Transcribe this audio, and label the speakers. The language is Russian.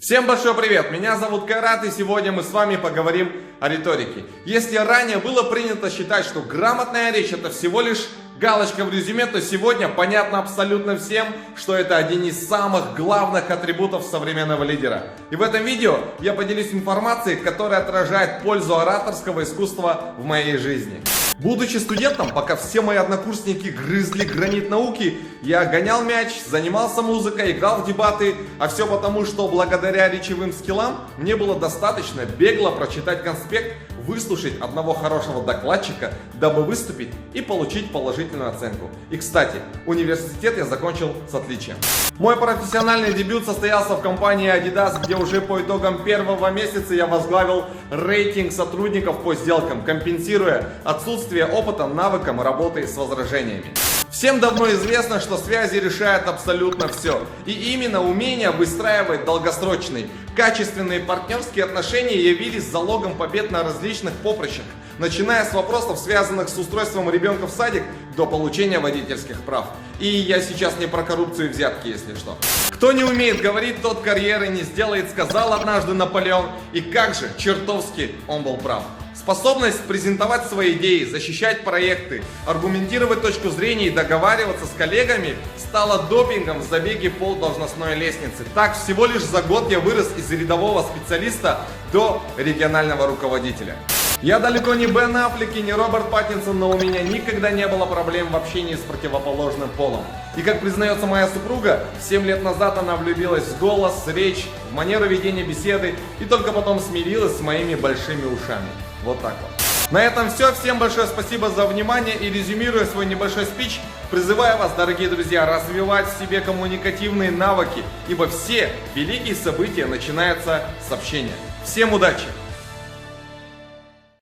Speaker 1: Всем большой привет, меня зовут Кайрат, и сегодня мы с вами поговорим о риторике. Если ранее было принято считать, что грамотная речь это всего лишь галочка в резюме, то сегодня понятно абсолютно всем, что это один из самых главных атрибутов современного лидера. И в этом видео я поделюсь информацией, которая отражает пользу ораторского искусства в моей жизни. Будучи студентом, пока все мои однокурсники грызли гранит науки, я гонял мяч, занимался музыкой, играл в дебаты, а все потому, что благодаря речевым скиллам мне было достаточно бегло прочитать конспект, выслушать одного хорошего докладчика, дабы выступить и получить положительную оценку. И, кстати, университет я закончил с отличием. Мой профессиональный дебют состоялся в компании Adidas, где уже по итогам первого месяца я возглавил рейтинг сотрудников по сделкам, компенсируя отсутствие опыта, навыком работы с возражениями. Всем давно известно, что связи решают абсолютно все. И именно умение выстраивать долгосрочные, качественные партнерские отношения явились залогом побед на различных поприщах, начиная с вопросов, связанных с устройством ребенка в садик, до получения водительских прав. И я сейчас не про коррупцию и взятки, если что. Кто не умеет говорить, тот карьеры не сделает, сказал однажды Наполеон. И как же чертовски он был прав. Способность презентовать свои идеи, защищать проекты, аргументировать точку зрения и договариваться с коллегами стала допингом в забеге по должностной лестнице. Так, всего лишь за год я вырос из рядового специалиста до регионального руководителя. Я далеко не Бен Аффлек и не Роберт Паттинсон, но у меня никогда не было проблем в общении с противоположным полом. И как признается моя супруга, 7 лет назад она влюбилась в голос, речь, в манеру ведения беседы и только потом смирилась с моими большими ушами. Вот так вот. На этом все. Всем большое спасибо за внимание и резюмируя свой небольшой спич, призываю вас, дорогие друзья, развивать в себе коммуникативные навыки, ибо все великие события начинаются с общения. Всем удачи!